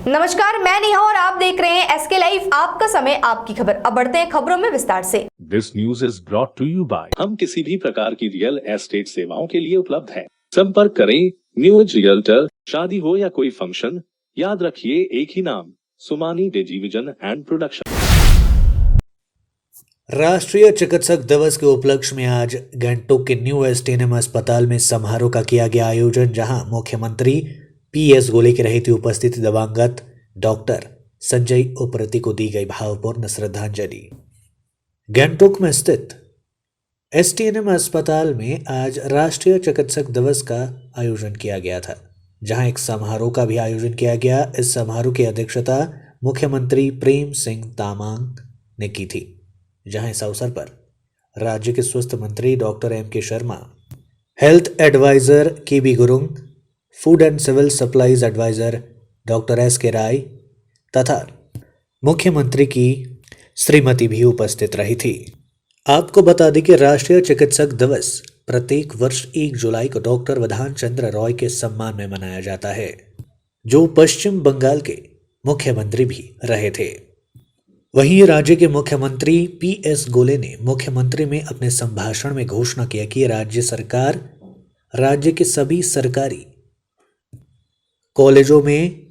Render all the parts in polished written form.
नमस्कार, मैं नेहा और आप देख रहे हैं एसके लाइव। आपका समय, आपकी खबर। अब बढ़ते हैं खबरों में विस्तार से। This news is brought to you by. हम किसी भी प्रकार की रियल एस्टेट सेवाओं के लिए उपलब्ध हैं। संपर्क करें न्यू एज रियल्टर। शादी हो या कोई फंक्शन, याद रखिए एक ही नाम, सुमानी डिजीविजन एंड प्रोडक्शन। राष्ट्रीय चिकित्सक दिवस के उपलक्ष्य में आज गंगटोक के न्यू एसटीएनएम अस्पताल में समारोह का किया गया आयोजन, जहां मुख्यमंत्री पीएस गोले की रही थी उपस्थित दिवंगत डॉक्टर संजय उप्रेती को दी गई भावपूर्ण श्रद्धांजलि। गंगटोक में स्थित एसटीएनएम अस्पताल में आज राष्ट्रीय चिकित्सक दिवस का आयोजन किया गया था, जहां एक समारोह का भी आयोजन किया गया। इस समारोह की अध्यक्षता मुख्यमंत्री प्रेम सिंह तामांग ने की थी, जहां इस अवसर पर राज्य के स्वास्थ्य मंत्री doctor M K. Sharma, health adviser K B. Gurung, food and civil supplies adviser doctor S K. Rai तथा मुख्यमंत्री की श्रीमती भी उपस्थित रही थी। आपको बता दें कि राष्ट्रीय चिकित्सक दिवस प्रत्येक वर्ष 1 जुलाई को डॉक्टर विधान चंद्र रॉय के सम्मान में मनाया जाता है, जो पश्चिम बंगाल के मुख्यमंत्री भी रहे थे। वहीं राज्य के मुख्यमंत्री पीएस गोले ने मुख्यमंत्री में अपने संभाषण में घोषणा किया कि राज्य सरकार राज्य के सभी सरकारी कॉलेजों में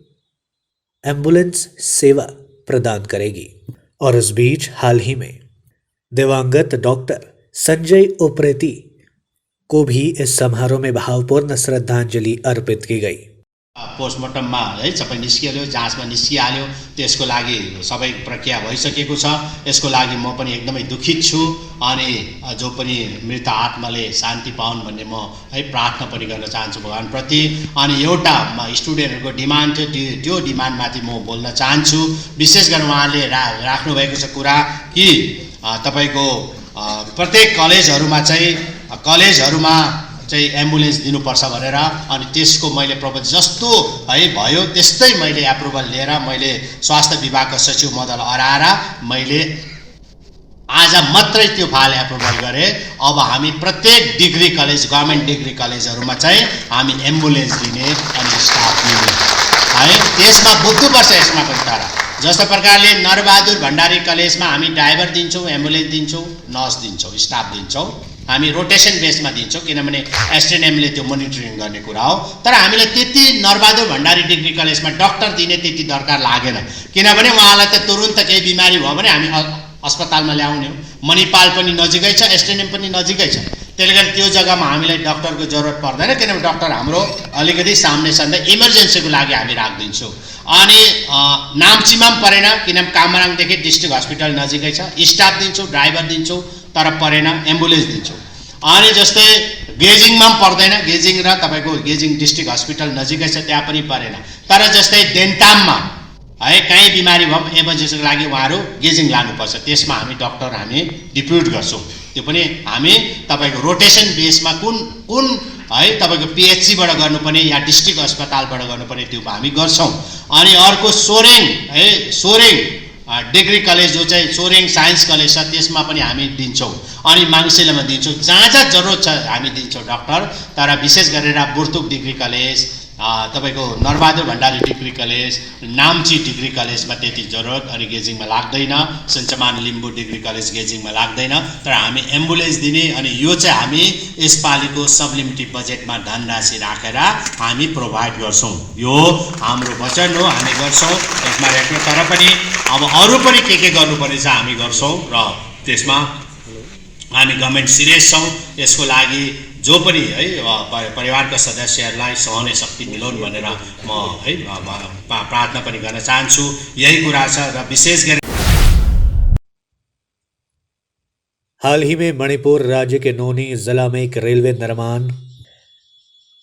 एम्बुलेंस सेवा प्रदान करेगी। और इस बीच हाल ही में दिवंगत डॉक्टर संजय उप्रेती को भी इस समारोह में भावपूर्ण श्रद्धांजलि अर्पित की गई। पोस्टमार्टममा सबै निस्किहाल्यो, जाँचमा निस्किहाल्यो, त्यसको लागि सबै प्रक्रिया भइसकेको छ। यसको लागि म पनि एकदमै दुखित छु अनि जो पनि मृत आत्माले शान्ति पाउन् भन्ने म प्रार्थना पनि गर्न चाहन्छु भगवानप्रति। अनि एउटा स्टुडेन्टहरूको डिमान्ड थियो, त्यो डिमान्डमाथि म बोल्न चाहन्छु। विशेष गरेर उहाँले राख्नुभएको छ कुरा कि तपाईको प्रत्येक कलेजहरूमा चाहिँ एम्बुलेन्स दिनुपर्छ भनेर। अनि त्यसको मैले प्रपोज जस्तो भयो त्यस्तै मैले एप्रुभल लिएर मैले स्वास्थ्य विभागका सचिव मदन अराएर मैले आज मात्रै त्यो फाइल एप्रुभल गरेँ। अब हामी प्रत्येक डिग्री कलेज, गभर्मेन्ट डिग्री कलेजहरूमा चाहिँ हामी एम्बुलेन्स दिने अनि स्टाफ दिने त्यसमा बुझ्नुपर्छ। यसमा पनि तर जस्तो प्रकारले नरबहादुर भण्डारी कलेजमा हामी ड्राइभर दिन्छौँ, एम्बुलेन्स दिन्छौँ, नर्स दिन्छौँ, स्टाफ दिन्छौँ। हामी रोटेसन बेसमा दिन्छौँ किनभने एसटीएनएमले त्यो मोनिटरिङ गर्ने कुरा हो। तर हामीलाई त्यति नरबहादुर भण्डारी डिग्री कलेजमा डाक्टर दिने त्यति दरकार लागेन, किनभने उहाँलाई त तुरुन्त केही बिमारी भयो भने हामी अस्पतालमा ल्याउने हो। मणिपाल पनि नजिकै छ, एसटीएनएम पनि नजिकै छ, त्यसले गर्दा त्यो जग्गामा हामीलाई डाक्टरको जरुरत पर्दैन, किनभने डाक्टर हाम्रो अलिकति सामने सामने इमर्जेन्सीको लागि हामी राखिदिन्छौँ। अनि नाम्चीमा पनि परेन, किनभने कामराङदेखि डिस्ट्रिक्ट हस्पिटल नजिकै छ, स्टाफ दिन्छौँ, ड्राइभर दिन्छौँ, तर परेन एम्बुलेन्स दिन्छौँ। अनि जस्तै गेजिङमा पनि पर्दैन, गेजिङ र तपाईँको गेजिङ डिस्ट्रिक्ट हस्पिटल नजिकै छ, त्यहाँ पनि परेन। तर जस्तै देन्ताममा कहीँ बिमारी भयो इमर्जेन्सीको लागि उहाँहरू गेजिङ लानुपर्छ, त्यसमा हामी डाक्टर हामी डिप्युट गर्छौँ। त्यो पनि हामी तपाईँको रोटेसन बेसमा कुन तपाईँको पिएचसीबाट गर्नुपर्ने या डिस्ट्रिक्ट अस्पतालबाट गर्नुपर्ने त्यो हामी गर्छौँ। अनि अर्को सोरेङ डिग्री कलेज जो चाहिँ सोरेङ साइन्स कलेज छ त्यसमा पनि हामी दिन्छौँ। अनि माङ्सेलामा दिन्छौँ, जहाँ जहाँ जरुरत छ हामी दिन्छौँ डाक्टर। तर विशेष गरेर बुर्तुक डिग्री कलेज, तपाईँको Narbahadur Bhandari degree college, Namchi degree कलेजमा त्यति जरुरत अनि गेजिङमा लाग्दैन। सञ्चमान लिम्बू डिग्री कलेज गेजिङमा लाग्दैन। तर हामी एम्बुलेन्स दिने अनि यो चाहिँ हामी यसपालिको सब्लिमिटेड बजेटमा धनराशि राखेर हामी प्रोभाइड गर्छौँ। यो हाम्रो वचन हो, हामी गर्छौँ यसमा राख्नु। तर पनि अब अरू पनि के गर्नुपर्ने छ हामी गर्छौँ र त्यसमा हामी गभर्मेन्ट सिरियस छौँ। यसको लागि जो पनि परिवारका सदस्यहरूलाई सहने शक्ति मिलाउन् भनेर म प्रार्थना पनि गर्न चाहन्छु। यही कुरा छ। र विशेष गरी हाल ही में मणिपुर राज्य के नोनी जिला में एक रेलवे निर्माण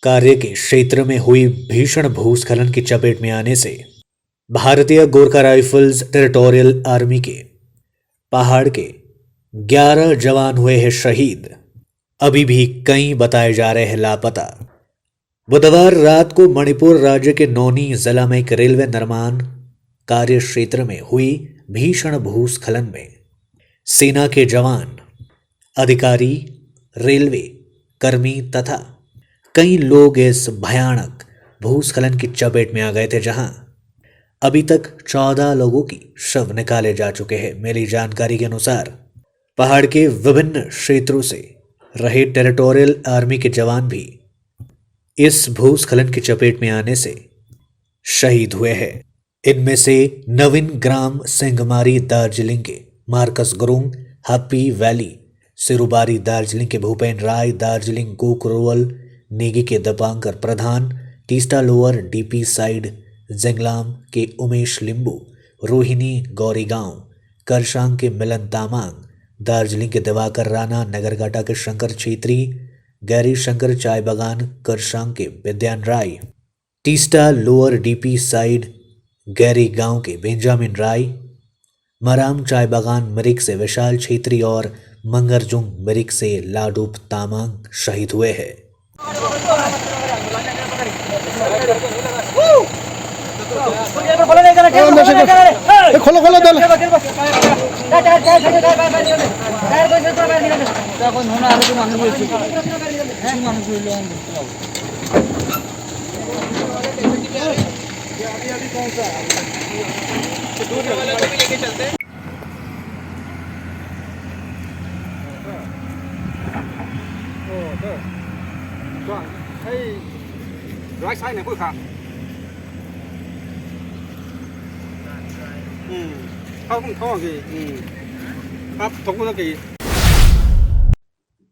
कार्य के क्षेत्र में हुई भीषण भूस्खलन की चपेट में आने से भारतीय गोरखा राइफल्स टेरिटोरियल आर्मी के पहाड़ के 11 जवान हुए हैं शहीद। अभी भी कई बताए जा रहे हैं लापता। बुधवार रात को मणिपुर राज्य के नोनी जिला में एक रेलवे निर्माण कार्य क्षेत्र में हुई भीषण भूस्खलन में सेना के जवान, अधिकारी, रेलवे कर्मी तथा कई लोग इस भयानक भूस्खलन की चपेट में आ गए थे, जहां अभी तक 14 लोगों की शव निकाले जा चुके हैं। मिली जानकारी के अनुसार पहाड़ के विभिन्न क्षेत्रों से रहे टेरिटोरियल आर्मी के जवान भी इस भूस्खलन की चपेट में आने से शहीद हुए हैं। इनमें से नवीन ग्राम सिंगमारी दार्जिलिंग के Marcus Gurung, happy valley Sirubari Darjeeling के भूपेन राय, दार्जिलिंग गोकरोवल नेगी के Dipankar Pradhan, Teesta lower DP side Jinglam के उमेश लिंबू, रोहिणी गौरीगांव, करशांग के मिलन तामांग, दार्जिलिंग के दिवाकर राणा, नगरगाटा के शंकर छेत्री, गैरी शंकर चाय बागान करशांग के Vidyan Rai, Teesta lower DP side Gairi गांव के बेंजामिन राय, मराम चाय बागान मिरिक से विशाल छेत्री और मंगरजुंग मिरिक से लाडूप तामांग शहीद हुए हैं।ร้อยไซน์ไหนพูดครับเข้าห้องท้องกี่ครับทุกคนกี่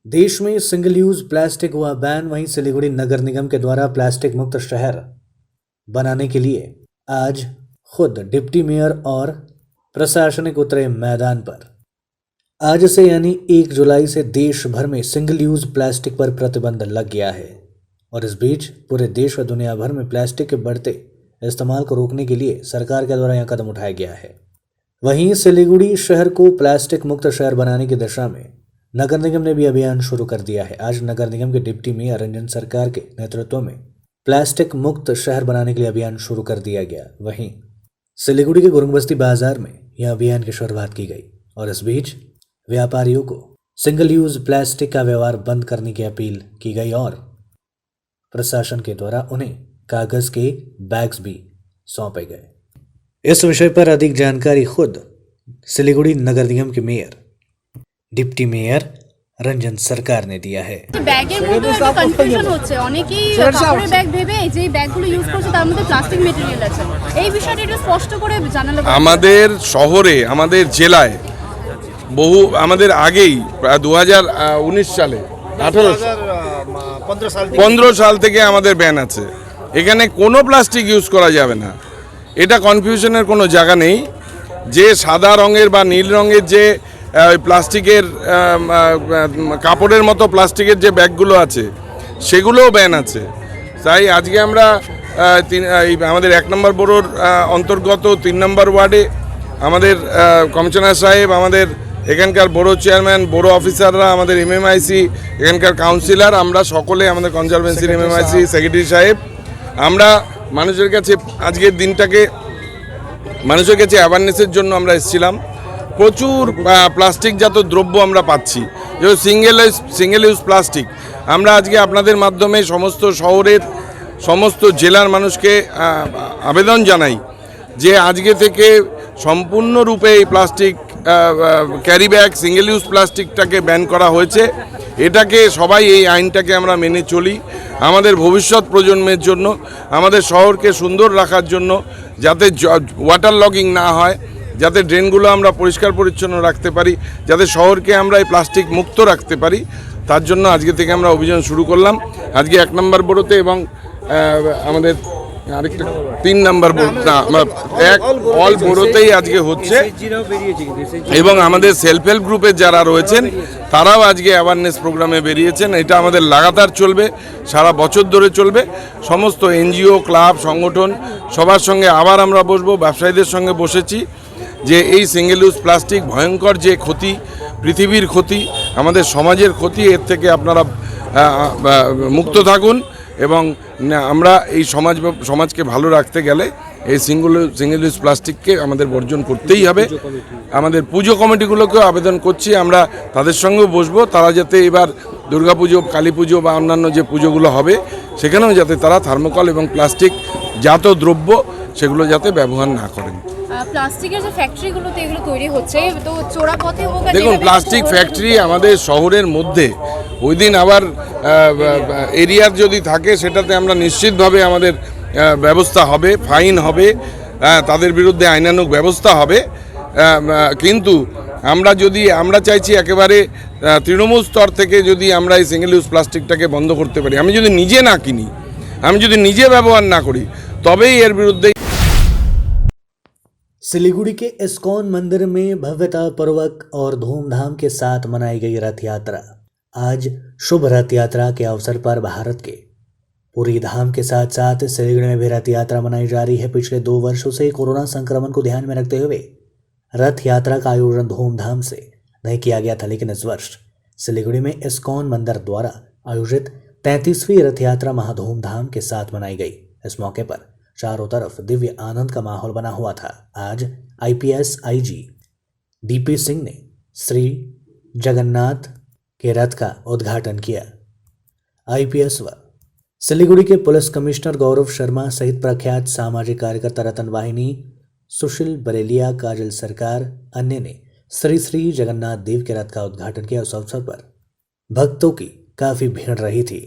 देश में सिंगल यूज प्लास्टिक हुआ बैन। वहीं सिलीगुड़ी नगर निगम के द्वारा प्लास्टिक मुक्त शहर बनाने के लिए आज खुद डिप्टी मेयर और प्रशासनिक उतरे मैदान पर। आज से यानी 1 जुलाई से देश भर में सिंगल यूज प्लास्टिक पर प्रतिबंध लग गया है और इस बीच पूरे देश व दुनिया भर में प्लास्टिक के बढ़ते इस्तेमाल को रोकने के लिए सरकार के द्वारा यह कदम उठाया गया है। वहीं सिलीगुड़ी शहर को प्लास्टिक मुक्त शहर बनाने की दिशा में नगर निगम ने भी अभियान शुरू कर दिया है। आज नगर निगम के डिप्टी मेयर रंजन सरकार के नेतृत्व में प्लास्टिक मुक्त शहर बनाने के लिए अभियान शुरू कर दिया गया। वहीं सिलीगुड़ी के गुरुंग बस्ती बाजार में यह अभियान की शुरुआत की गई और इस बीच व्यापारियों को सिंगल यूज प्लास्टिक का व्यवहार बंद करने की अपील की गई और प्रशासन के द्वारा उन्हें कागज के बैग्स भी सौंपे गए। इस विषय पर अधिक जानकारी खुद सिलीगुड़ी नगर निगम के मेयर डिप्टी मेयर রঞ্জন সরকার ने दिया है। ব্যাগের মধ্যে একটা কনফিউশন হচ্ছে, অনেকেই কাপড়ের ব্যাগ ভেবে যে ব্যাগগুলো ইউজ করছে তার মধ্যে প্লাস্টিক ম্যাটেরিয়াল আছে। এই বিষয়টা একটু স্পষ্ট করে জানালে। আমাদের শহরে, আমাদের জেলায় বহু আমাদের আগেই 2019 সালে 15 সাল থেকে আমাদের ব্যান আছে। এখানে কোনো প্লাস্টিক ইউজ করা যাবে না। এটা কনফিউশনের কোনো জায়গা নেই। যে সাদা রঙের বা নীল রঙের যে প্লাস্টিকের কাপড়ের মতো প্লাস্টিকের যে ব্যাগগুলো আছে সেগুলোও ব্যান আছে। তাই আজকে আমরা আমাদের 1 নম্বর বোরোর অন্তর্গত 3 নম্বর ওয়ার্ডে আমাদের কমিশনার সাহেব, আমাদের এখানকার বোরো চেয়ারম্যান, বোরো অফিসাররা, আমাদের এমএমআইসি, এখানকার কাউন্সিলর, আমরা সকলে, আমাদের কনজারভেন্সির এমএমআইসি সেক্রেটারি সাহেব, আমরা মানুষের কাছে আজকের দিনটাকে মানুষের কাছে অ্যাওয়ারনেসের জন্য আমরা এসেছিলাম। প্রচুর প্লাস্টিকজাত দ্রব্য আমরা পাচ্ছি, যে সিঙ্গেল ইউজ প্লাস্টিক। আমরা আজকে আপনাদের মাধ্যমে সমস্ত শহরের সমস্ত জেলার মানুষকে আবেদন জানাই যে আজকে থেকে সম্পূর্ণরূপে এই plastic carry bag, single use প্লাস্টিকটাকে ব্যান করা হয়েছে। এটাকে সবাই, এই আইনটাকে আমরা মেনে চলি আমাদের ভবিষ্যৎ প্রজন্মের জন্য, আমাদের শহরকে সুন্দর রাখার জন্য, যাতে ওয়াটার লগিং না হয়, যাতে ড্রেনগুলো আমরা পরিষ্কার পরিচ্ছন্ন রাখতে পারি, যাতে শহরকে আমরা এই প্লাস্টিক মুক্ত রাখতে পারি। তার জন্য আজকে থেকে আমরা অভিযান শুরু করলাম। আজকে 1 নম্বর বোরোতে এবং আমাদের আরেকটা 3 নম্বর অল বোরোতেই আজকে হচ্ছে এবং আমাদের সেলফ হেল্প গ্রুপের যারা রয়েছেন তারাও আজকে অ্যাওয়ারনেস প্রোগ্রামে বেরিয়েছেন। এটা আমাদের লাগাতার চলবে, সারা বছর ধরে চলবে। সমস্ত এনজিও, ক্লাব, সংগঠন সবার সঙ্গে আবার আমরা বসবো, ব্যবসায়ীদের সঙ্গে বসেছি যে এই সিঙ্গেল ইউজ প্লাস্টিক ভয়ঙ্কর যে ক্ষতি, পৃথিবীর ক্ষতি, আমাদের সমাজের ক্ষতি, এর থেকে আপনারা মুক্ত থাকুন এবং আমরা এই সমাজকে ভালো রাখতে গেলে এই সিঙ্গেল ইউজ প্লাস্টিককে আমাদের বর্জন করতেই হবে। আমাদের পুজো কমিটিগুলোকেও আবেদন করছি, আমরা তাদের সঙ্গেও বসবো, তারা যাতে এবার দুর্গাপুজো, কালী পুজো বা অন্যান্য যে পুজোগুলো হবে সেখানেও যাতে তারা থার্মোকল এবং প্লাস্টিক জাত দ্রব্য সেগুলো যাতে ব্যবহার না করেন। প্লাস্টিকের যে ফ্যাক্টরিগুলোতে এগুলো তৈরি হচ্ছে, তো চোরা পথে হোক আর দেখুন, যেভাবে প্লাস্টিক শহরে- ফ্যাক্টরি আমাদের শহরের মধ্যে ওই দিন আবার এরিয়ার যদি থাকে সেটাতে আমরা নিশ্চিতভাবে আমাদের ব্যবস্থা হবে, ফাইন হবে, তাদের বিরুদ্ধে আইনানুগ ব্যবস্থা হবে। কিন্তু আমরা চাইছি একেবারে তৃণমূল স্তর থেকে যদি আমরা এই সিঙ্গেল ইউজ প্লাস্টিকটাকে বন্ধ করতে পারি, আমি যদি নিজে না কিনি, আমি যদি নিজে ব্যবহার না করি, তবেই এর বিরুদ্ধে। सिलीगुड़ी के इस्कॉन मंदिर में भव्यतापूर्वक और धूमधाम के साथ मनाई गई रथ यात्रा। आज शुभ रथ यात्रा के अवसर पर भारत के पूरी धाम के साथ साथ सिलीगुड़ी में भी रथ यात्रा मनाई जा रही है। पिछले 2 वर्षों से कोरोना संक्रमण को ध्यान में रखते हुए रथ यात्रा का आयोजन धूमधाम से नहीं किया गया था, लेकिन इस वर्ष सिलीगुड़ी में इस्कॉन मंदिर द्वारा आयोजित 33वीं रथ यात्रा महाधूमधाम के साथ मनाई गई। इस मौके पर चारों तरफ दिव्य आनंद का माहौल बना हुआ था। आज IPS IG DP सिंह ने श्री जगन्नाथ के रथ का उद्घाटन किया। IPS व सिलीगुड़ी के पुलिस कमिश्नर गौरव शर्मा सहित प्रख्यात सामाजिक कार्यकर्ता रतन वाहिनी, सुशील बरेलिया, काजल सरकार, अन्य ने श्री जगन्नाथ देव के रथ का उद्घाटन किया। उस अवसर पर भक्तों की काफी भीड़ रही थी।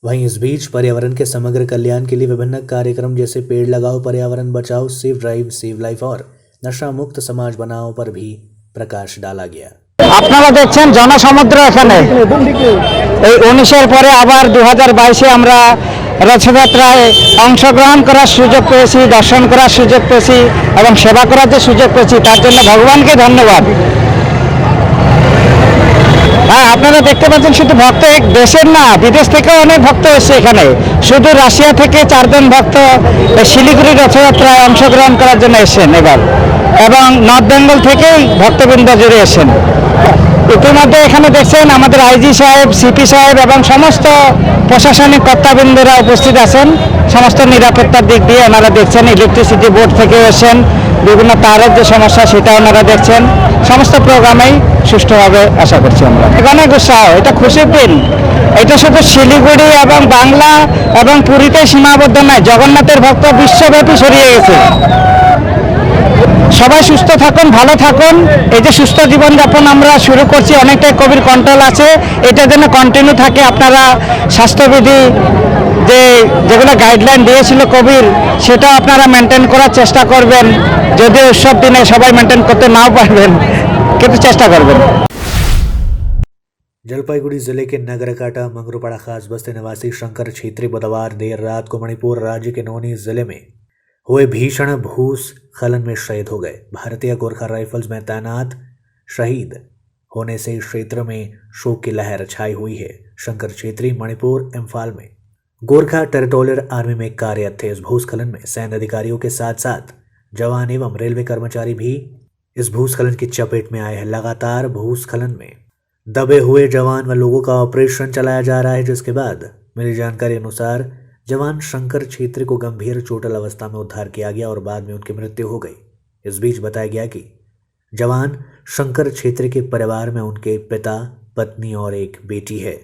वहीं इस बीच पर्यावरण के समग्र कल्याण के लिए विभिन्न कार्यक्रम जैसे पेड़ लगाओ, पर्यावरण बचाओ, सेव ड्राइव, सेव लाइफ और नशा मुक्त समाज बनाओ पर भी प्रकाश डाला गया। আপনারা দেখছেন জনসমুদ্র। এখানে এই 19-এর পরে আবার 2022-এ আমরা রথযাত্রায় অংশগ্রহণ করার সুযোগ পেয়েছি, দর্শন করার সুযোগ পেয়েছি এবং সেবা করার যে সুযোগ পেয়েছি তার জন্য ভগবানকে ধন্যবাদ। হ্যাঁ, আপনারা দেখতে পাচ্ছেন শুধু ভক্ত এক দেশের না, বিদেশ থেকেও অনেক ভক্ত এসেছে এখানে। শুধু রাশিয়া থেকে 4 জন ভক্ত শিলিগুড়ি রথযাত্রায় অংশগ্রহণ করার জন্য এসেছেন এবার, এবং নর্থ বেঙ্গল থেকেই ভক্তবৃন্দ জুড়ে এসেছেন। ইতিমধ্যে এখানে দেখছেন আমাদের IG সাহেব, CP সাহেব এবং সমস্ত প্রশাসনিক কর্তাবৃন্দরা উপস্থিত আছেন। সমস্ত নিরাপত্তার দিক দিয়ে ওনারা দেখছেন। ইলেকট্রিসিটি বোর্ড থেকে এসেছেন, বিভিন্ন তারের যে সমস্যা সেটা ওনারা দেখছেন। সমস্ত প্রোগ্রামেই সুষ্ঠুভাবে আশা করছি আমরা। অনেক উৎসাহ, এটা খুশির দিন। এটা শুধু শিলিগুড়ি এবং বাংলা এবং পুরীতে সীমাবদ্ধ নয়, জগন্নাথের ভক্ত বিশ্বব্যাপী ছড়িয়ে গেছে। সবাই সুস্থ থাকুন, ভালো থাকুন। এই যে সুস্থ জীবনযাপন আমরা শুরু করছি, অনেকটাই কোভিড কন্ট্রোল আছে, এটা যেন কন্টিনিউ থাকে। আপনারা স্বাস্থ্যবিধি যেগুলো গাইডলাইন দিয়েছিল কোভিড, সেটা আপনারা মেনটেন করার চেষ্টা করবেন। যদি উৎসব দিনে সবাই মেনটেন করতে নাও পারবেন, কিন্তু চেষ্টা করবেন। जलपाईगुड़ी जिले के नगरकाटा मंगरूपाड़ा खास बस्ती निवासी शंकर छेत्री बुधवार देर रात को मणिपुर राज्य के नौनी जिले में हुए भीषण भूस्खलन में शहीद हो गए। भारतीय गोरखा राइफल्स में तैनात शहीद होने से क्षेत्र में शोक की लहर छाई हुई है। शंकर छेत्री मणिपुर इम्फाल में गोरखा टेरिटोरियल आर्मी में कार्यरत थे। इस भूस्खलन में सैन्य अधिकारियों के साथ साथ जवान एवं रेलवे कर्मचारी भी इस भूस्खलन की चपेट में आए हैं। लगातार भूस्खलन में दबे हुए जवान व लोगों का ऑपरेशन चलाया जा रहा है, जिसके बाद मिली जानकारी अनुसार जवान शंकर छेत्री को गंभीर चोटल अवस्था में उद्धार किया गया और बाद में उनकी मृत्यु हो गई। इस बीच बताया गया कि जवान शंकर छेत्री के परिवार में उनके पिता, पत्नी और एक बेटी है।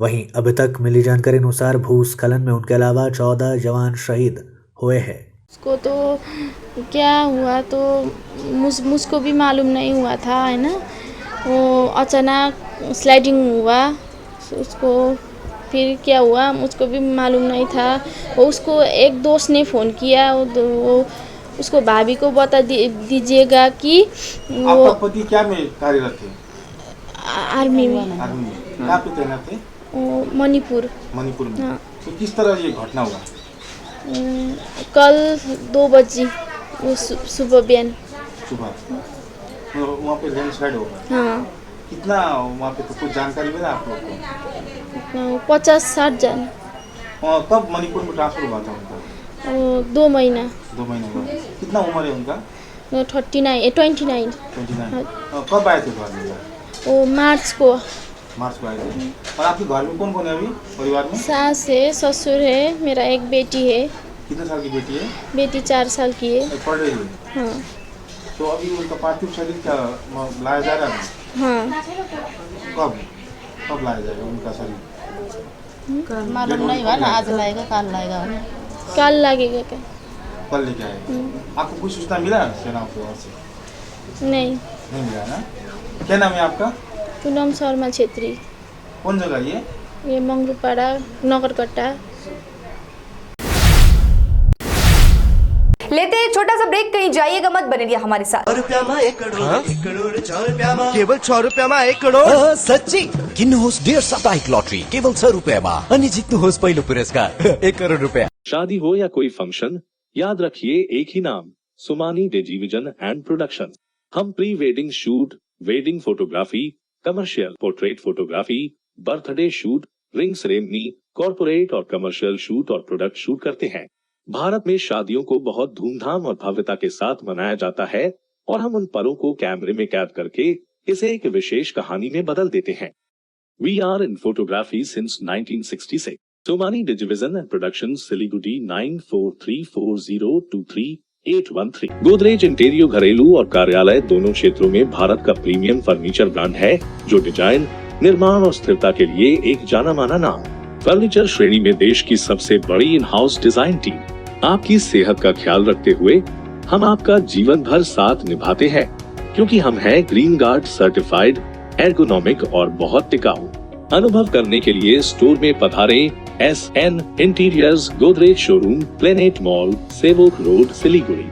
वहीं अभी तक मिली जानकारी अनुसार भूस्खलन में उनके अलावा 14 जवान शहीद हुए हैं। उसको तो क्या हुआ तो मुझको भी मालूम नहीं हुआ था, है ना। वो अचानक स्लाइडिंग हुआ उसको, फिर क्या हुआ मुझको भी मालूम नहीं था। वो उसको एक दोस्त ने फ़ोन किया, वो उसको भाभी को बता दीजिएगा कि वो आपका पति क्या में कार्यरत थे? आर्मी में। आर्मी में कहाँ पे तैनात थे? वो मणिपुर में। हाँ। तो किस तरह ये घटना हुआ? कल 2 बजे वो सुबह बिहान। सुबह वहाँ पे लैंडस्लाइड होगा। हाँ, कितना वहाँ पे तो कुछ जानकारी मिला आप लोग को? 50-60 जन। कब मणिपुर में ट्रांसफर हुआ था उनका? 2 महीना। 2 महीने हुआ। कितना उम्र है उनका? 29। कब आए थे घर में? वो मार्च को आए थे। और आपके घर में कौन कौन है अभी परिवार में? सास है, ससुर है, मेरा एक बेटी है। कितने साल की बेटी है? बेटी 4 साल की है। पढ़ रही है। हाँ तो अभी उनका पार्थिव शरीर क्या लाया जा रहा है? हाँ। कब लाया जाएगा उनका शरीर? मालूम नहीं हुआ ना, आज लाएगा काल लाएगा। काल लगेगा क्या? कल लेके आए। आपको कुछ सूचना मिला सेना की ओर से? नहीं। नहीं मिला ना। क्या नाम है आपका? पूनम शर्मा छेत्री। कौन जगह ये मंगरूपाड़ा नगरकट्टा। लेते हैं एक छोटा सा ब्रेक, कहीं जाइएगा मत, बने रहिए हमारे साथ। केवल 6 रुपियाँमा 1 करोड सच्ची किन्नुहोस् डेढ साप्ताहिक लटरी केवल 6 रुपियाँमा अनि जित्नुहोस् पहिलो पुरस्कार 1 करोड रुपियाँ। शादी हो या कोई फंक्शन, याद रखिए एक ही नाम, सुमानी टेलीविजन एंड प्रोडक्शन। हम pre wedding shoot, wedding photography, commercial portrait photography, birthday shoot, ring ceremony, corporate और कमर्शियल शूट और प्रोडक्ट शूट करते हैं। भारत में शादियों को बहुत धूमधाम और भव्यता के साथ मनाया जाता है और हम उन पलों को कैमरे में कैद करके इसे एक विशेष कहानी में बदल देते हैं। We are in photography since 1966. Somani Digivision and Production, Siliguri 9434023813। Godrej इंटीरियो घरेलू और कार्यालय दोनों क्षेत्रों में भारत का प्रीमियम फर्नीचर ब्रांड है, जो डिजाइन, निर्माण और स्थिरता के लिए एक जाना माना नाम। फर्नीचर श्रेणी में देश की सबसे बड़ी इन हाउस डिजाइन टीम। आपकी सेहत का ख्याल रखते हुए हम आपका जीवन भर साथ निभाते हैं, क्योंकि हम हैं ग्रीन गार्ड सर्टिफाइड, एर्गोनॉमिक और बहुत टिकाऊ। अनुभव करने के लिए स्टोर में पधारें। SN interiors, Godrej showroom, planet mall, Sevoke road, Siliguri.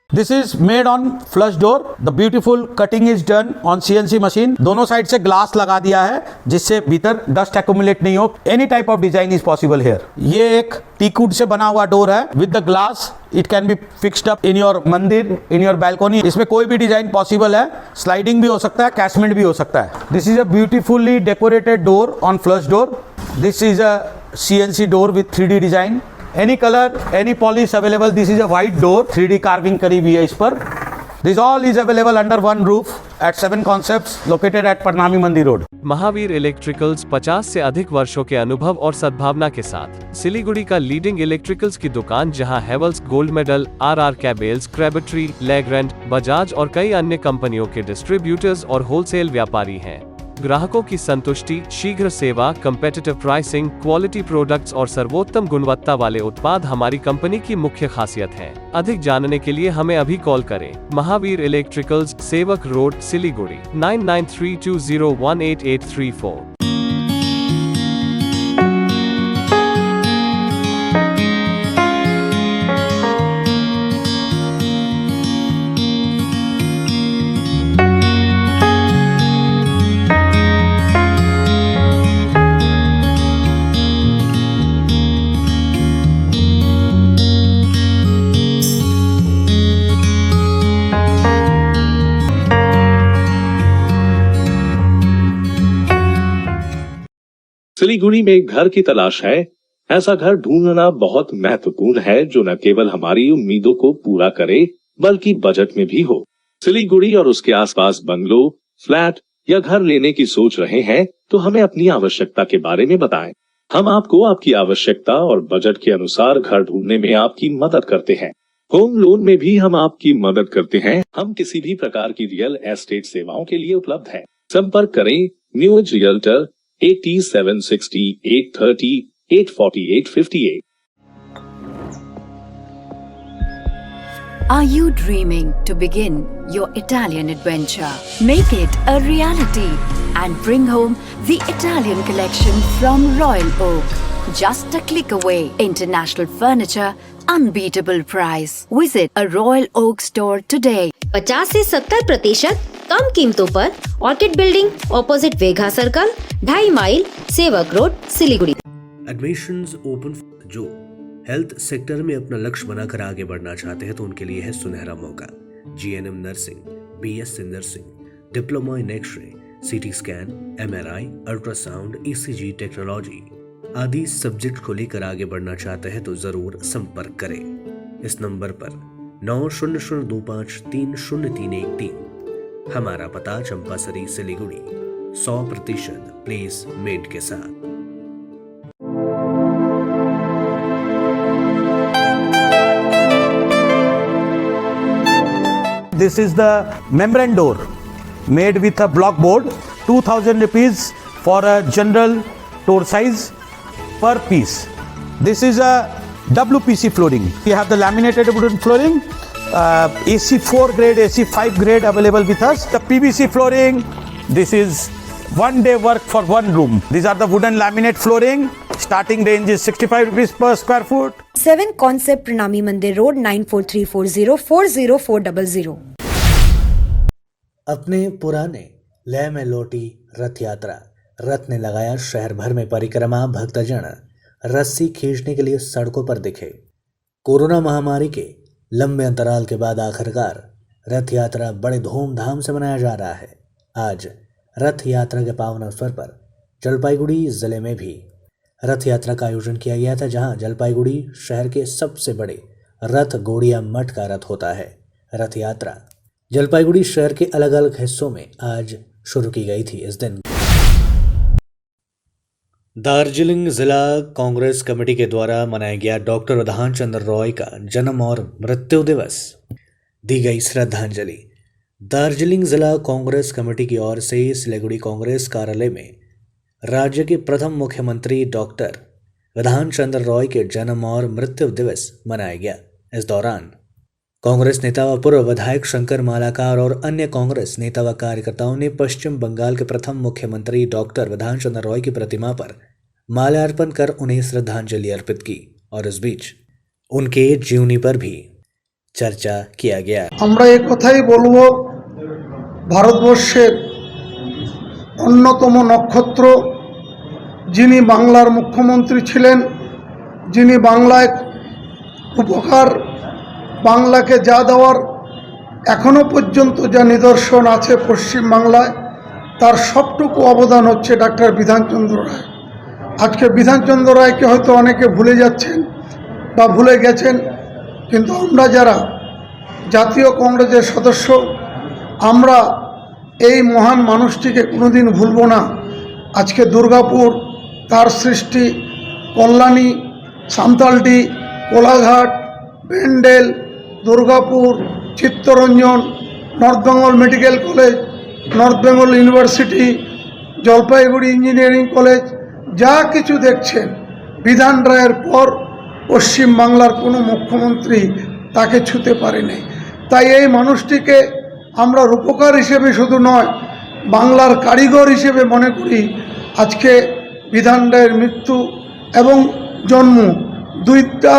This is made on flush door. The beautiful cutting is done on CNC machine. दोनों साइड से ग्लास लगा दिया है जिससे भीतर डस्ट एक्यूमुलेट नहीं हो। Any type of design is possible here. ये एक टीकवुड से बना हुआ डोर है with the glass. It can be fixed up in your mandir, in your balcony. इसमें कोई भी डिजाइन पॉसिबल है। स्लाइडिंग भी हो सकता है, कैसमेंट भी हो सकता है। This is a beautifully decorated door on flush door. This is a CNC door with 3D design. Any color, any polish available. This is a white door, 3D carving करी हुई है इस पर। This all is available under one roof at 7 Concepts located at Parnami मंदिर road. Mahavir electricals 50 से अधिक वर्षों के अनुभव और सद्भावना के साथ सिलीगुड़ी का लीडिंग इलेक्ट्रिकल्स की दुकान, जहां Havells gold medal, RR cables, Crabtree, Legrand, Bajaj और कई अन्य कंपनियों के डिस्ट्रीब्यूटर्स और होलसेल व्यापारी हैं। ग्राहकों की संतुष्टि, शीघ्र सेवा, कम्पेटिटिव प्राइसिंग, क्वालिटी प्रोडक्ट्स और सर्वोत्तम गुणवत्ता वाले उत्पाद हमारी कंपनी की मुख्य खासियत है। अधिक जानने के लिए हमें अभी कॉल करें। महावीर इलेक्ट्रिकल्स, सेवक रोड, सिलीगुड़ी 9932018834। सिलीगुड़ी में एक घर की तलाश है। ऐसा घर ढूंढना बहुत महत्वपूर्ण है जो न केवल हमारी उम्मीदों को पूरा करे बल्कि बजट में भी हो। सिलीगुड़ी और उसके आसपास बंगलो, फ्लैट या घर लेने की सोच रहे हैं तो हमें अपनी आवश्यकता के बारे में बताएं। हम आपको आपकी आवश्यकता और बजट के अनुसार घर ढूंढने में आपकी मदद करते हैं। होम लोन में भी हम आपकी मदद करते हैं। हम किसी भी प्रकार की रियल एस्टेट सेवाओं के लिए उपलब्ध हैं। संपर्क करें new age realtor 8760 830 84858। Are you dreaming to begin your Italian adventure? Make it a reality and bring home the Italian collection from Royal Oak. Just a click away. International furniture, unbeatable price. Visit a Royal Oak store today. 50 से 70% कम कीमतों पर orchid building, opposite Vega circle, 2.5 mile, Sevak road, Siliguri. Admissions open. जो health sector में अपना लक्ष्य बनाकर आगे बढ़ना चाहते हैं तो उनके लिए है सुनहरा मौका। GNM nursing, BSc nursing, diploma in X-ray, CT scan, MRI, ultrasound, ECG technology. आदि सब्जेक्ट को लेकर आगे बढ़ना चाहते हैं तो जरूर संपर्क करें इस नंबर पर 9002530313। हमारा पता चंपासरी सिलीगुड़ी, 100% प्लेसमेंट के साथ। This is the membrane door made with a block board, 2000 rupees for a general door size per piece. This is a WPC flooring. We have the laminated wooden flooring, AC4 grade, AC5 grade available with us. The PVC flooring, this is 1 day work for 1 room. These are the wooden laminate flooring. Starting range is 65 rupees per square foot. 7 Concept Pranami Mandir Road 9434040400। अपने पुराने लय में लौटी रथ यात्रा। रथ ने लगाया शहर भर में परिक्रमा। भक्तजन रस्सी खींचने के लिए सड़कों पर दिखे। कोरोना महामारी के लंबे अंतराल के बाद आखिरकार रथ यात्रा बड़े धूमधाम से मनाया जा रहा है। आज रथ यात्रा के पावन अवसर पर जलपाईगुड़ी जिले में भी रथ यात्रा का आयोजन किया गया था, जहां जलपाईगुड़ी शहर के सबसे बड़े रथ गोड़िया मठ का रथ होता है। रथ यात्रा जलपाईगुड़ी शहर के अलग अलग हिस्सों में आज शुरू की गई थी। इस दिन दार्जिलिंग जिला कांग्रेस कमेटी के द्वारा मनाया गया डॉक्टर विधान चंद्र रॉय का जन्म और मृत्यु दिवस। दी गई श्रद्धांजलि। दार्जिलिंग जिला कांग्रेस कमेटी की ओर से सिलीगुड़ी कांग्रेस कार्यालय में राज्य के प्रथम मुख्यमंत्री डॉक्टर विधान चंद्र रॉय के जन्म और मृत्यु दिवस मनाया गया। इस दौरान कांग्रेस नेता व पूर्व विधायक शंकर मालाकार और अन्य कांग्रेस नेता व कार्यकर्ताओं ने पश्चिम बंगाल के प्रथम मुख्यमंत्री डॉक्टर विधान चंद्र रॉय की प्रतिमा पर माल्यार्पण कर उन्हें श्रद्धांजलि अर्पित की और इस बीच उनके जीवनी पर भी चर्चा किया गया। আমরা এই কথাই বলবো, ভারতবর্ষের অন্যতম নক্ষত্র, যিনি বাংলার মুখ্যমন্ত্রী ছিলেন, যিনি বাংলায় উপকার, বাংলাকে যা দেওয়ার এখনো পর্যন্ত যা নিদর্শন আছে পশ্চিম বাংলায়, তার সবটুকু অবদান হচ্ছে ডাক্তার বিধানচন্দ্র রায়। আজকে বিধানচন্দ্র রায়কে হয়তো অনেকে ভুলে যাচ্ছেন বা ভুলে গেছেন, কিন্তু আমরা যারা জাতীয় কংগ্রেসের সদস্য, আমরা এই মহান মানুষটিকে কোনোদিন ভুলব না। আজকে দুর্গাপুর, তার সৃষ্টি, Kalyani, Santaldih, Kolaghat, Bandel, Durgapur, Chittaranjan, north Bengal medical college, north Bengal university, Jalpaiguri engineering college, যা কিছু দেখছেন, বিধান রায়ের পর পশ্চিম বাংলার কোনো মুখ্যমন্ত্রী তাকে ছুঁতে পারেনি। তাই এই মানুষটিকে আমরা রূপকার হিসেবে শুধু নয়, বাংলার কারিগর হিসেবে মনে করি। আজকে বিধান রায়ের মৃত্যু এবং জন্ম দুইটা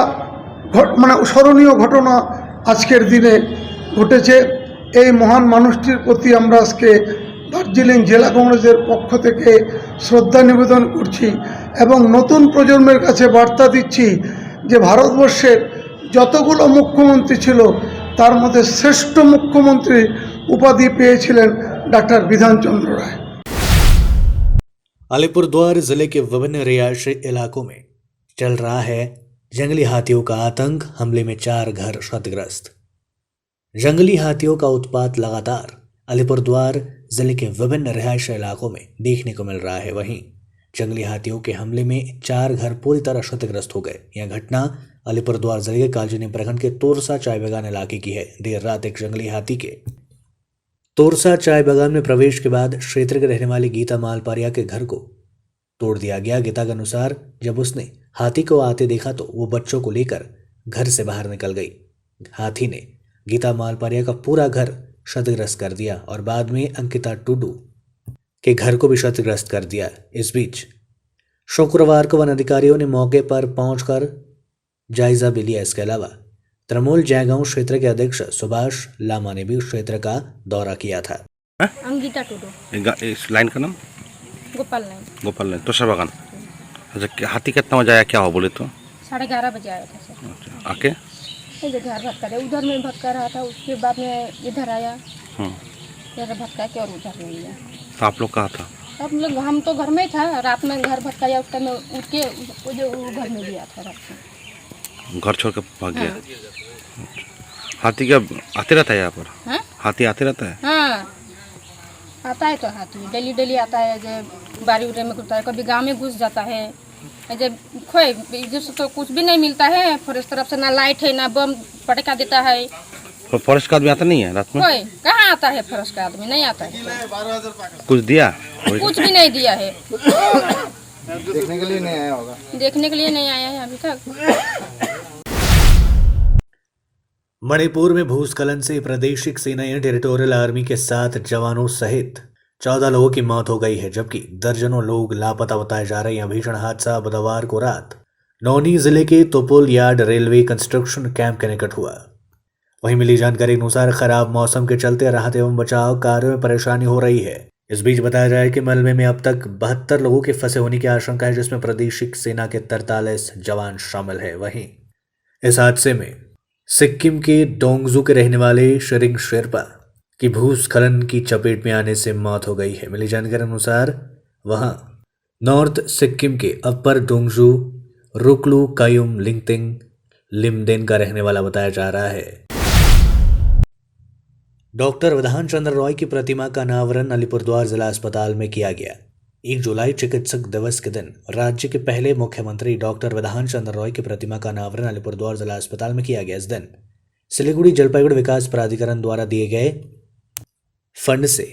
স্মরণীয় ঘটনা আজকের দিনে ঘটেছে। এই মহান মানুষটির প্রতি আমরা আজকে দার্জিলিং জেলা কংগ্রেসের পক্ষ থেকে শ্রদ্ধা নিবেদন করছি এবং নতুন প্রজন্মের কাছে বার্তা দিচ্ছি যে ভারতবর্ষের যতগুলো মুখ্যমন্ত্রী ছিল তার মধ্যে শ্রেষ্ঠ মুখ্যমন্ত্রী উপাধি পেয়েছিলেন डॉक्टर विधान चंद्र राय। अलीपुरद्वार जिले के विभिन्न रिहायशी इलाकों में चल रहा है जंगली हाथियों का आतंक। हमले में 4 घर क्षतिग्रस्त। जंगली हाथियों का उत्पात लगातार अलीपुरद्वार जिले के विभिन्न रिहायशी इलाकों में देखने को मिल रहा है। वहीं जंगली हाथियों के हमले में 4 घर पूरी तरह क्षतिग्रस्त हो गए। यह घटना अलीपुरद्वार जिले के कालजनी प्रखंड के तोरसा चाय बागान इलाके की है। देर रात एक जंगली हाथी के तोरसा चाय बागान में प्रवेश के बाद क्षेत्र के रहने वाली गीता मालपारिया के घर को तोड़ दिया गया। गीता के अनुसार जब उसने हाथी को आते देखा तो वो बच्चों को लेकर घर से बाहर निकल गई। हाथी ने गीता मालपारिया का पूरा घर क्षतिग्रस्त कर दिया और बाद में अंकिता टुडू के घर को भी क्षतिग्रस्त कर दिया। इस बीच शुक्रवार को वन अधिकारियों ने मौके पर पहुंचकर जायजा भी लिया। इसके अलावा तृणमूल जयगांव क्षेत्र के अध्यक्ष सुभाष लामा ने भी क्षेत्र का दौरा किया था। अंकिता टुडू। इस लाइन का नाम गोपाल लाइन। गोपाल लाइन तोशा बागान। अच्छा, हाथी कितना बजे आया, क्या हो बोले तो? 11:30 बजे आया था सर। अच्छा, आके इधर भटका रहा, उधर में भटका रहा था, उसके बाद में इधर आया, इधर भटका के और उधर ले गया। तो आप लोग कहाँ था? हम तो घर में था, रात में घर भटकाया, उस टाइम उठ के वो जो वो घर में गया था रात में। घर छोड़ कर भाग गया। हाथी क्या आते रहता है यहाँ पर? हाँ? हाथी आते रहता है? हाँ आता है, तो हाथी डेली डेली आता है, जब बारी उड़े में घुसता है, कभी गांव में घुस जाता है। जब खोए इधर से तो कुछ भी नहीं मिलता है, फॉरेस्ट तरफ से ना लाइट है ना बम पटका देता है। तो फॉरेस्ट का आदमी आता नहीं है रात में? कोई कहाँ आता है, फॉरेस्ट का आदमी नहीं आता है। कुछ दिया? कुछ भी नहीं दिया है। देखने के लिए नहीं आया होगा? देखने के लिए नहीं आया है अभी तक। मणिपुर में भूस्खलन से प्रादेशिक सेना या टेरिटोरियल आर्मी के 7 जवानों सहित 14 लोगों की मौत हो गई है, जबकि दर्जनों लोग लापता बताए जा रहे हैं। भीषण हादसा बुधवार को रात नौनी जिले के तोपुल यार्ड रेलवे कंस्ट्रक्शन कैंप के निकट हुआ। वहीं मिली जानकारी अनुसार खराब मौसम के चलते राहत एवं बचाव कार्यों में परेशानी हो रही है। इस बीच बताया जाए कि मलबे में अब तक 72 लोगों के फंसे होने की आशंका है, जिसमें प्रादेशिक सेना के 43 जवान शामिल है। वहीं इस हादसे में सिक्किम के डोंगजू के रहने वाले शरिंग शेरपा की भूस्खलन की चपेट में आने से मौत हो गई है। मिली जानकारी अनुसार वहां नॉर्थ सिक्किम के अपर डोंगजू रुकलू कायुम लिंगतिंग लिमडेन का रहने वाला बताया जा रहा है। डॉक्टर विधान चंद्र रॉय की प्रतिमा का अनावरण अलीपुरद्वार जिला अस्पताल में किया गया। 1 जुलाई चिकित्सक दिवस के दिन राज्य के पहले मुख्यमंत्री डॉक्टर विधान चंद्र रॉय की प्रतिमा का अनावरण अलीपुरद्वार जिला अस्पताल में किया गया। इस दिन सिलीगुड़ी जलपाईगुड़ी विकास प्राधिकरण द्वारा दिए गए फंड से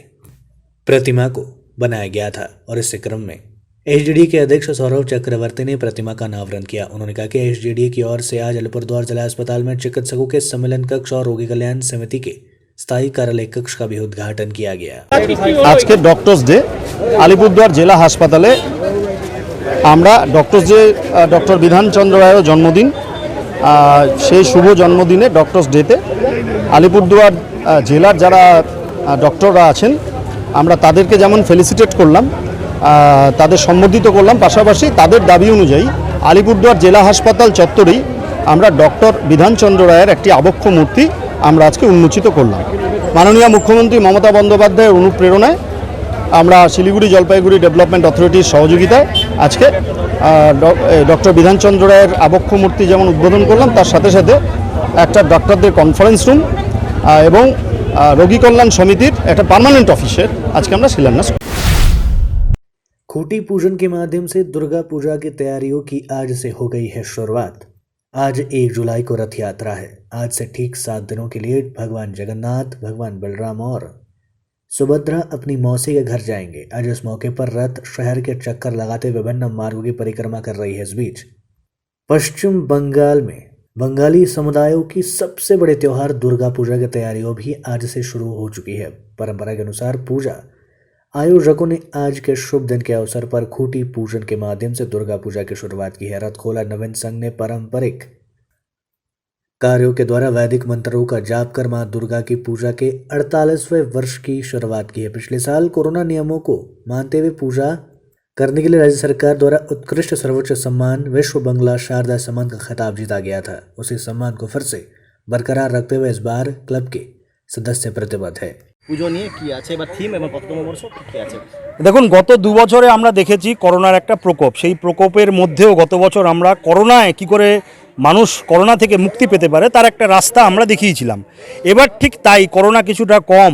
प्रतिमा को बनाया गया था और इस क्रम में एचडीडी के अध्यक्ष सौरभ चक्रवर्ती ने प्रतिमा का अनावरण किया। उन्होंने कहा कि एचडीडी की ओर से आज अलीपुरद्वार जिला अस्पताल में चिकित्सकों के सम्मेलन कक्ष और रोगी कल्याण समिति के स्थायी कार्यालय कक्ष का भी उद्घाटन किया गया। आज के डॉक्टर्स डे আলিপুরদুয়ার জেলা হাসপাতালে আমরা doctors day doctor Bidhan Chandra রায়ের জন্মদিন, সেই শুভ জন্মদিনে ডক্টরস ডেতে আলিপুরদুয়ার জেলার যারা ডক্টররা আছেন আমরা তাদেরকে যেমন ফেলিসিটেট করলাম, তাদের সম্বর্ধিত করলাম, পাশাপাশি তাদের দাবি অনুযায়ী আলিপুরদুয়ার জেলা হাসপাতাল চত্বরেই আমরা ডক্টর বিধান চন্দ্র রায়ের একটি আবক্ষ মূর্তি আমরা আজকে উন্মোচিত করলাম। মাননীয় মুখ্যমন্ত্রী মমতা বন্দ্যোপাধ্যায়ের অনুপ্রেরণায় আমরা শিলিগুড়ি জলপাইগুড়ি ডেভেলপমেন্ট অথরিটির সহযোগিতায় আজকে ডক্টর বিধানচন্দ্র রায়ের আবক্ষ মূর্তি যেমন উদ্বোধন করলাম, তার সাথে সাথে একটা ডক্টরদের কনফারেন্স রুম এবং রোগী কল্যাণ সমিতির একটা পার্মানেন্ট অফিসের আজকে আমরা শিলান্যাস। खूंटी पूजन के माध्यम से दुर्गा पूजा की तैयारियों की आज से हो गई है शुरुआत। आज 1 जुलाई को रथ यात्रा है। आज से ठीक 7 दिनों के लिए भगवान जगन्नाथ, भगवान बलराम और सुभद्रा अपनी मौसी के घर जाएंगे। आज इस मौके पर रथ शहर के चक्कर लगाते विभिन्न मार्गों की परिक्रमा कर रही है। इस बीच पश्चिम बंगाल में बंगाली समुदायों की सबसे बड़े त्योहार दुर्गा पूजा की तैयारियों भी आज से शुरू हो चुकी है। परंपरा के अनुसार पूजा आयोजकों ने आज के शुभ दिन के अवसर पर खूंटी पूजन के माध्यम से दुर्गा पूजा की शुरुआत की है। रथ खोला नवीन संघ ने पारंपरिक कार्यों के द्वारा वैदिक मंत्रों का जाप कर मां दुर्गा की पूजा के 48वें वर्ष की शुरुआत की है। पिछले साल कोरोना नियमों को मानते हुए पूजा करने के लिए राज्य सरकार द्वारा उत्कृष्ट सर्वोच्च सम्मान विश्व बंगला शारदा सम्मान का खिताब जीता गया था। उसी सम्मान को फिर से बरकरार रखते हुए इस बार क्लब के सदस्य प्रतिबद्ध है। পুজো নিয়ে কি আছে বা থিম এবং কততম বর্ষ কি আছে? দেখুন, গত 2 বছরে আমরা দেখেছি করোনার একটা প্রকোপ। সেই প্রকোপের মধ্যেও গত বছর আমরা করোনায় কি করে মানুষ করোনা থেকে মুক্তি পেতে পারে তার একটা রাস্তা আমরা দেখিয়েছিলাম। এবার ঠিক তাই করোনা কিছুটা কম,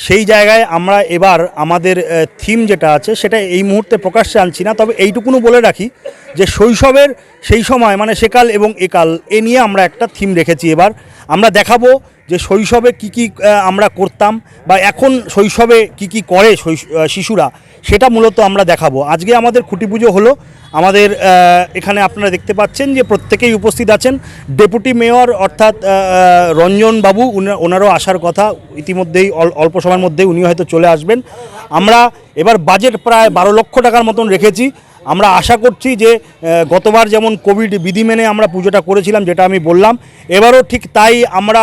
সেই জায়গায় আমরা এবার আমাদের থিম যেটা আছে সেটা এই মুহূর্তে প্রকাশ্যে আনছি না, তবে এইটুকুনও বলে রাখি যে শৈশবের সেই সময় মানে সেকাল এবং একাল এ নিয়ে আমরা একটা থিম রেখেছি। এবার আমরা দেখাবো যে শৈশবে কি কি আমরা করতাম বা এখন শৈশবে কি কি করে শিশুরা, সেটা মূলত আমরা দেখাবো। আজকে আমাদের খুঁটি পুজো হলো। আমাদের এখানে আপনারা দেখতে পাচ্ছেন যে প্রত্যেকেই উপস্থিত আছেন। ডেপুটি মেয়র অর্থাৎ রঞ্জন বাবু ওনারও আসার কথা, ইতিমধ্যেই অল্প সময়ের মধ্যেই উনি হয়তো চলে আসবেন। আমরা এবার বাজেট প্রায় 12 লক্ষ টাকার মতন রেখেছি। আমরা আশা করছি যে গতবার যেমন কোভিড বিধি মেনে আমরা পুজোটা করেছিলাম, যেটা আমি বললাম, এবারও ঠিক তাই আমরা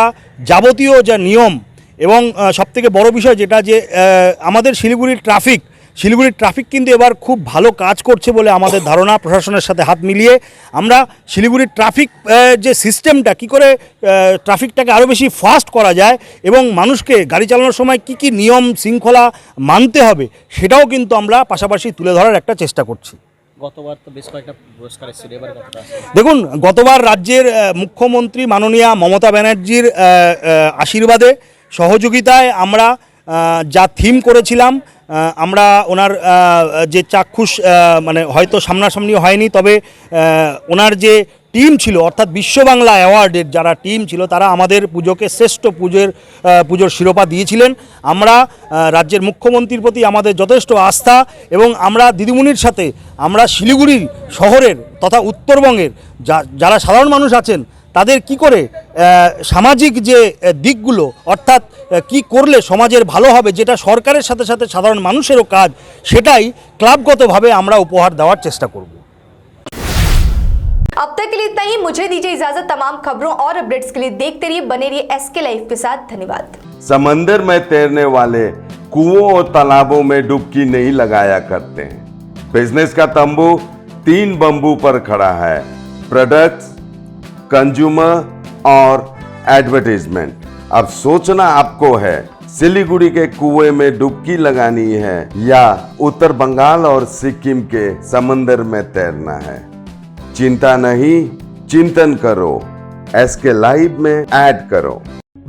যাবতীয় যা নিয়ম এবং সবথেকে বড় বিষয় যেটা যে আমাদের শিলিগুড়ির ট্রাফিক শিলিগুড়ির ট্রাফিক কিন্তু এবার খুব ভালো কাজ করছে বলে আমাদের ধারণা। প্রশাসনের সাথে হাত মিলিয়ে আমরা শিলিগুড়ির ট্রাফিক যে সিস্টেমটা কী করে ট্রাফিকটাকে আরও বেশি ফাস্ট করা যায় এবং মানুষকে গাড়ি চালানোর সময় কি কি নিয়ম শৃঙ্খলা মানতে হবে সেটাও কিন্তু আমরা পাশাপাশি তুলে ধরার একটা চেষ্টা করছি। গতবার তো বেশ কয়েকটা পুরস্কার এসেছিল, এবার কতটা আছে? দেখুন, গতবার রাজ্যের মুখ্যমন্ত্রী মাননীয়া মমতা ব্যানার্জির আশীর্বাদে সহযোগিতায় আমরা যা থিম করেছিলাম, আমরা ওনার যে চাক্ষুষ মানে হয়তো সামনাসামনি হয়নি, তবে ওনার যে টিম ছিল অর্থাৎ বিশ্ব বাংলা অ্যাওয়ার্ডের যারা টিম ছিল তারা আমাদের পুজোকে শ্রেষ্ঠ পুজোর শিরোপা দিয়েছিলেন। আমরা রাজ্যের মুখ্যমন্ত্রীর প্রতি আমাদের যথেষ্ট আস্থা এবং আমরা দিদিমণির সাথে আমরা শিলিগুড়ি শহরের তথা উত্তরবঙ্গের যারা সাধারণ মানুষ আছেন তাদের কি করে সামাজিক যে দিকগুলো অর্থাৎ কি করলে সমাজের ভালো হবে, যেটা সরকারের সাথে সাথে সাধারণ মানুষেরও কাজ, সেটাই ক্লাবগতভাবে আমরা উপহার দেওয়ার চেষ্টা করব। अब तक के लिए इतना ही। मुझे दीजिए इजाजत। तमाम खबरों और अपडेट्स के लिए देखते रहिए, बने रहिए एसके लाइव के साथ। धन्यवाद। समंदर में तैरने वाले कुओं और तालाबों में डुबकी नहीं लगाया करते हैं। बिजनेस का तंबू 3 बंबू पर खड़ा है: प्रोडक्ट्स, कंज्यूमर और एडवर्टाइजमेंट। अब सोचना आपको है, सिलीगुड़ी के कुएं में डुबकी लगानी है या उत्तर बंगाल और सिक्किम के समंदर में तैरना है। चिंता नहीं, चिंतन करो, एसके लाइव में ऐड करो।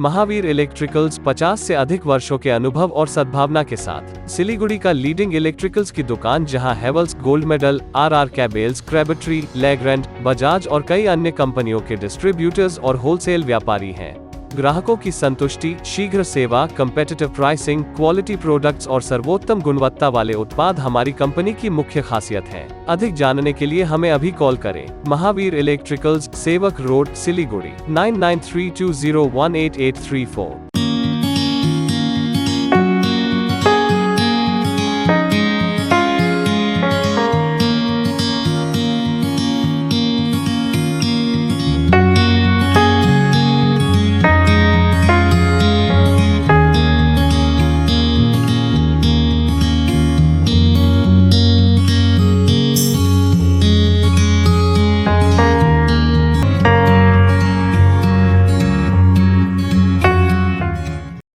महावीर इलेक्ट्रिकल्स 50 से अधिक वर्षों के अनुभव और सद्भावना के साथ सिलीगुड़ी का लीडिंग इलेक्ट्रिकल्स की दुकान, जहां Havells gold medal, RR cables, Crabtree, Legrand, Bajaj और कई अन्य कंपनियों के डिस्ट्रीब्यूटर्स और होलसेल व्यापारी हैं। ग्राहकों की संतुष्टि, शीघ्र सेवा, कम्पेटिटिव प्राइसिंग, क्वालिटी प्रोडक्ट्स और सर्वोत्तम गुणवत्ता वाले उत्पाद हमारी कंपनी की मुख्य खासियत है। अधिक जानने के लिए हमें अभी कॉल करें। महावीर इलेक्ट्रिकल्स, सेवक रोड, सिलीगुड़ी 9932018834।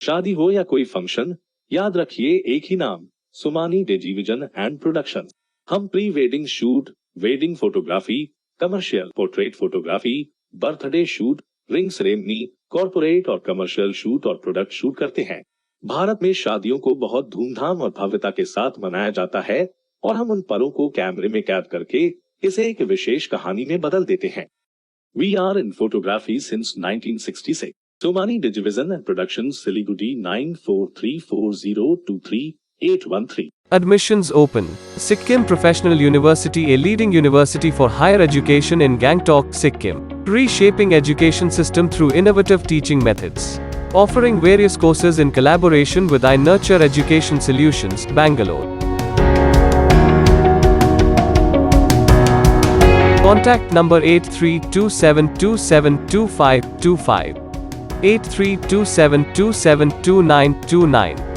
शादी हो या कोई फंक्शन, याद रखिए एक ही नाम, सुमानी टेलीविजन एंड प्रोडक्शन। हम pre wedding shoot, wedding photography, commercial portrait photography, birthday shoot, ring ceremony, corporate और कमर्शियल शूट और प्रोडक्ट शूट करते हैं। भारत में शादियों को बहुत धूमधाम और भव्यता के साथ मनाया जाता है और हम उन पलों को कैमरे में कैद करके इसे एक विशेष कहानी में बदल देते हैं। We are in photography since 1966। Somani Division and Productions, Siliguri 9434023813. Admissions open. Sikkim Professional University, a leading university for higher education in Gangtok, Sikkim. Reshaping education system through innovative teaching methods. Offering various courses in collaboration with iNurture Education Solutions, Bangalore. Contact number 8327272525. 8327272929.